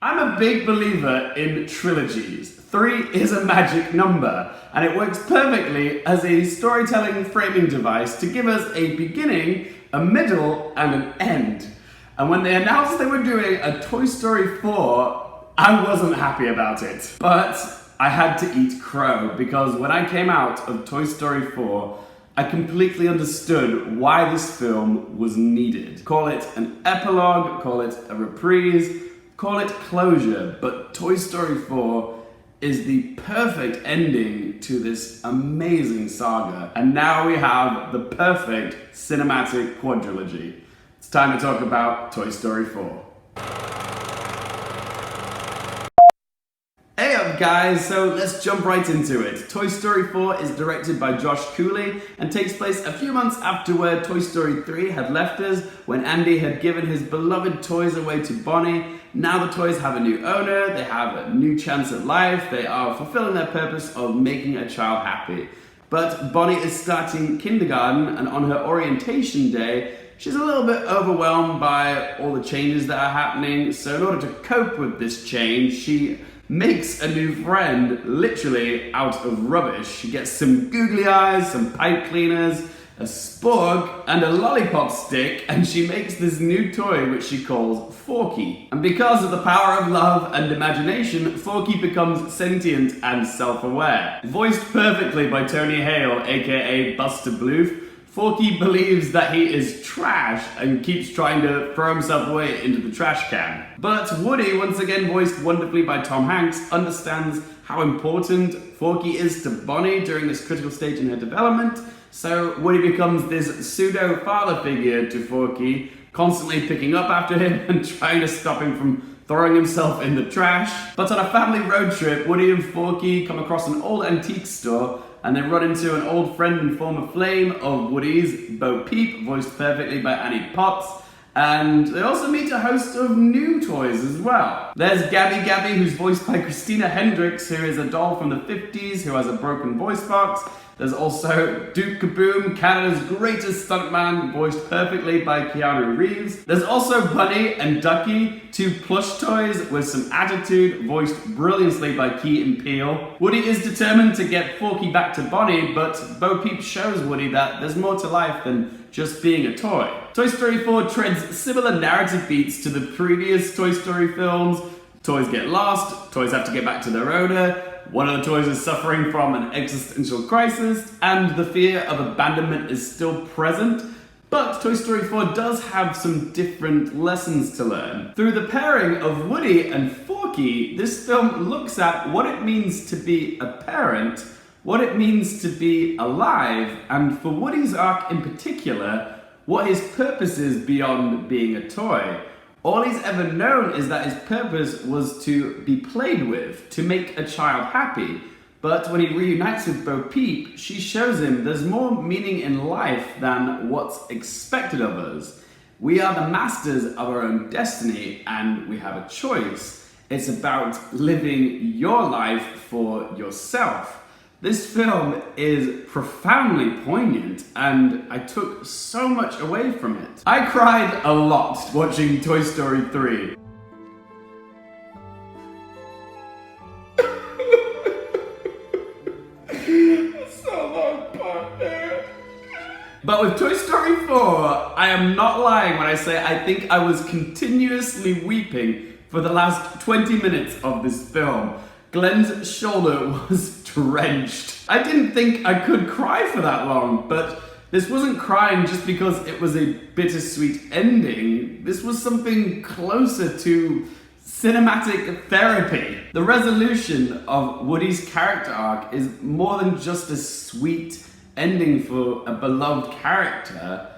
I'm a big believer in trilogies. 3 is a magic number, and it works perfectly as a storytelling framing device to give us a beginning, a middle, and an end. And when they announced they were doing a Toy Story 4, I wasn't happy about it. But I had to eat crow, because when I came out of Toy Story 4, I completely understood why this film was needed. Call it an epilogue, call it a reprise, call it closure, but Toy Story 4 is the perfect ending to this amazing saga. And now we have the perfect cinematic quadrilogy. It's time to talk about Toy Story 4. Hey up guys, so let's jump right into it. Toy Story 4 is directed by Josh Cooley and takes place a few months after where Toy Story 3 had left us, when Andy had given his beloved toys away to Bonnie. Now the toys have a new owner, they have a new chance at life, they are fulfilling their purpose of making a child happy. But Bonnie is starting kindergarten, and on her orientation day, she's a little bit overwhelmed by all the changes that are happening. So in order to cope with this change, she makes a new friend literally out of rubbish. She gets some googly eyes, some pipe cleaners, a spork, and a lollipop stick, and she makes this new toy which she calls Forky. And because of the power of love and imagination, Forky becomes sentient and self-aware. Voiced perfectly by Tony Hale, aka Buster Bluth, Forky believes that he is trash and keeps trying to throw himself away into the trash can. But Woody, once again voiced wonderfully by Tom Hanks, understands how important Forky is to Bonnie during this critical stage in her development. So Woody becomes this pseudo-father figure to Forky, constantly picking up after him and trying to stop him from throwing himself in the trash. But on a family road trip, Woody and Forky come across an old antique store, and they run into an old friend and former flame of Woody's, Bo Peep, voiced perfectly by Annie Potts. And they also meet a host of new toys as well. There's Gabby Gabby, who's voiced by Christina Hendricks, who is a doll from the 50s who has a broken voice box. There's also Duke Kaboom, Canada's greatest stuntman, voiced perfectly by Keanu Reeves. There's also Bunny and Ducky, 2 plush toys with some attitude, voiced brilliantly by Key and Peele. Woody is determined to get Forky back to Bonnie, but Bo Peep shows Woody that there's more to life than just being a toy. Toy Story 4 treads similar narrative beats to the previous Toy Story films. Toys get lost, toys have to get back to their owner, one of the toys is suffering from an existential crisis, and the fear of abandonment is still present. But Toy Story 4 does have some different lessons to learn. Through the pairing of Woody and Forky, this film looks at what it means to be a parent, what it means to be alive, and for Woody's arc in particular, what his purpose is beyond being a toy. All he's ever known is that his purpose was to be played with, to make a child happy. But when he reunites with Bo Peep, she shows him there's more meaning in life than what's expected of us. We are the masters of our own destiny, and we have a choice. It's about living your life for yourself. This film is profoundly poignant, and I took so much away from it. I cried a lot watching Toy Story 3. So long, partner. But with Toy Story 4, I am not lying when I say I think I was continuously weeping for the last 20 minutes of this film. Glenn's shoulder was drenched. I didn't think I could cry for that long, but this wasn't crying just because it was a bittersweet ending. This was something closer to cinematic therapy. The resolution of Woody's character arc is more than just a sweet ending for a beloved character.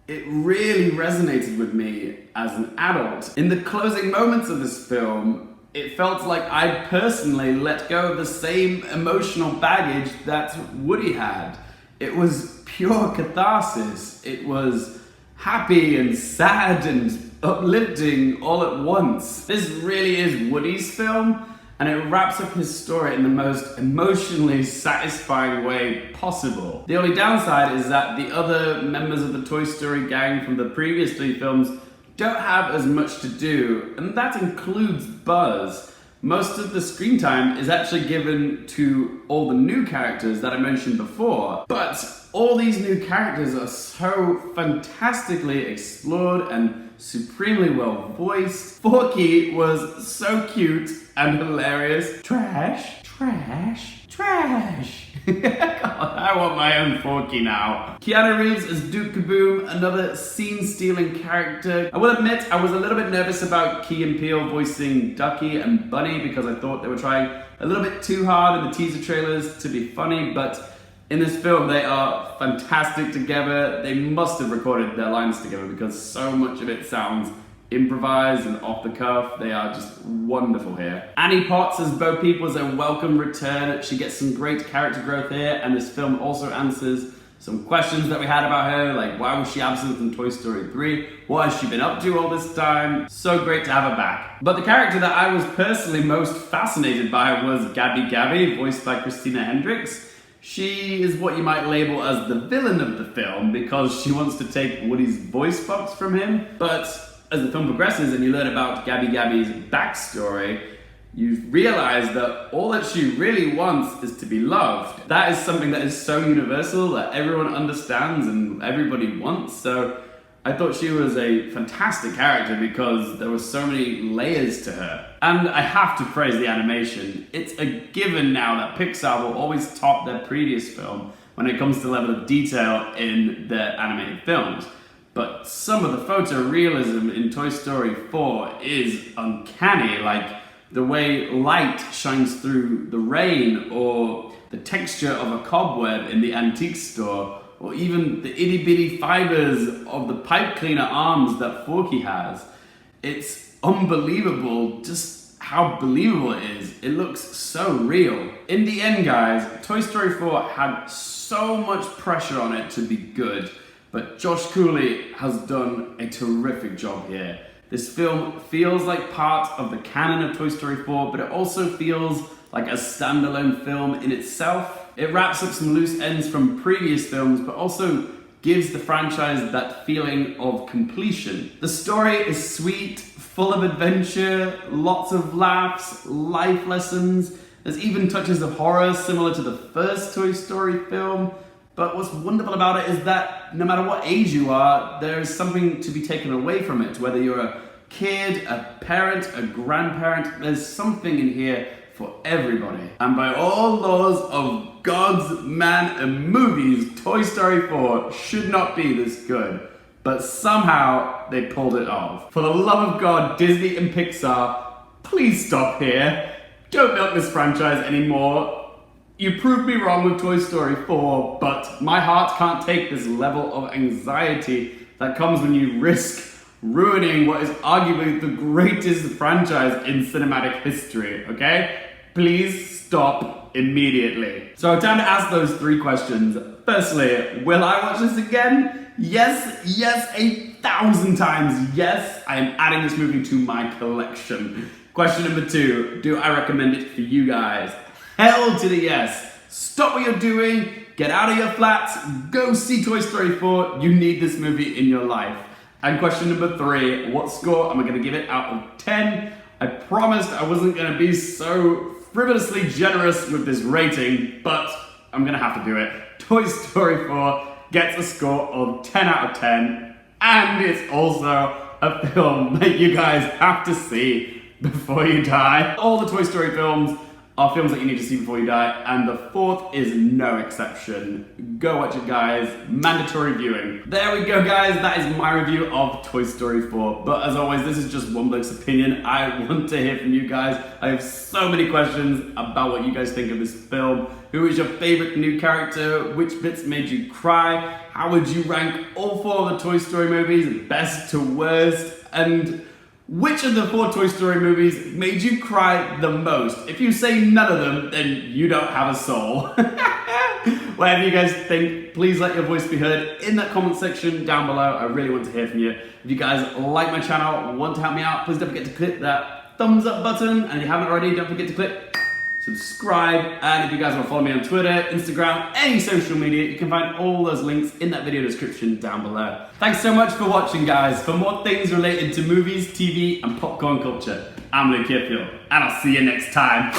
It really resonated with me as an adult. In the closing moments of this film, it felt like I personally let go of the same emotional baggage that Woody had. It was pure catharsis. It was happy and sad and uplifting all at once. This really is Woody's film, and it wraps up his story in the most emotionally satisfying way possible. The only downside is that the other members of the Toy Story gang from the previous 3 films don't have as much to do, and that includes Buzz. Most of the screen time is actually given to all the new characters that I mentioned before, but all these new characters are so fantastically explored and supremely well voiced. Forky was so cute and hilarious. Trash, trash, trash. God, I want my own Forky now. Keanu Reeves as Duke Kaboom, another scene-stealing character. I will admit, I was a little bit nervous about Key and Peele voicing Ducky and Bunny because I thought they were trying a little bit too hard in the teaser trailers to be funny, but in this film they are fantastic together. They must have recorded their lines together because so much of it sounds improvised and off the cuff. They are just wonderful here. Annie Potts as Bo Peep was a welcome return. She gets some great character growth here, and this film also answers some questions that we had about her, like why was she absent from Toy Story 3? What has she been up to all this time? So great to have her back. But the character that I was personally most fascinated by was Gabby Gabby, voiced by Christina Hendricks. She is what you might label as the villain of the film because she wants to take Woody's voice box from him, but as the film progresses and you learn about Gabby Gabby's backstory, you realize that all that she really wants is to be loved. That is something that is so universal that everyone understands and everybody wants. So I thought she was a fantastic character because there were so many layers to her. And I have to praise the animation. It's a given now that Pixar will always top their previous film when it comes to level of detail in their animated films. But some of the photorealism in Toy Story 4 is uncanny, like the way light shines through the rain, or the texture of a cobweb in the antique store, or even the itty-bitty fibers of the pipe cleaner arms that Forky has. It's unbelievable just how believable it is. It looks so real. In the end, guys, Toy Story 4 had so much pressure on it to be good. But Josh Cooley has done a terrific job here. This film feels like part of the canon of Toy Story 4, but it also feels like a standalone film in itself. It wraps up some loose ends from previous films, but also gives the franchise that feeling of completion. The story is sweet, full of adventure, lots of laughs, life lessons. There's even touches of horror similar to the first Toy Story film. But what's wonderful about it is that no matter what age you are, there is something to be taken away from it. Whether you're a kid, a parent, a grandparent, there's something in here for everybody. And by all laws of God's, man, and movies, Toy Story 4 should not be this good. But somehow they pulled it off. For the love of God, Disney and Pixar, please stop here. Don't milk this franchise anymore. You proved me wrong with Toy Story 4, but my heart can't take this level of anxiety that comes when you risk ruining what is arguably the greatest franchise in cinematic history, okay? Please stop immediately. So time to ask those 3 questions. Firstly, will I watch this again? Yes, 1,000 times yes, I am adding this movie to my collection. Question number 2, do I recommend it for you guys? Hell to the yes. Stop what you're doing, get out of your flats, go see Toy Story 4. You need this movie in your life. And question number 3, what score am I going to give it out of 10? I promised I wasn't going to be so frivolously generous with this rating, but I'm going to have to do it. Toy Story 4 gets a score of 10 out of 10, and it's also a film that you guys have to see before you die. All the Toy Story films are films that you need to see before you die, and the 4th is no exception. Go watch it, guys. Mandatory viewing. There we go, guys. That is my review of Toy Story 4. But as always, this is just one bloke's opinion. I want to hear from you guys. I have so many questions about what you guys think of this film. Who is your favorite new character? Which bits made you cry? How would you rank all 4 of the Toy Story movies, best to worst? And which of the 4 Toy Story movies made you cry the most? If you say none of them, then you don't have a soul. Whatever you guys think, please let your voice be heard in that comment section down below. I really want to hear from you. If you guys like my channel, want to help me out, please don't forget to click that thumbs up button. And if you haven't already, don't forget to click subscribe, and if you guys want to follow me on Twitter, Instagram, any social media, you can find all those links in that video description down below. Thanks so much for watching, guys. For more things related to movies, TV, and popcorn culture, I'm Luke Kiffield, and I'll see you next time.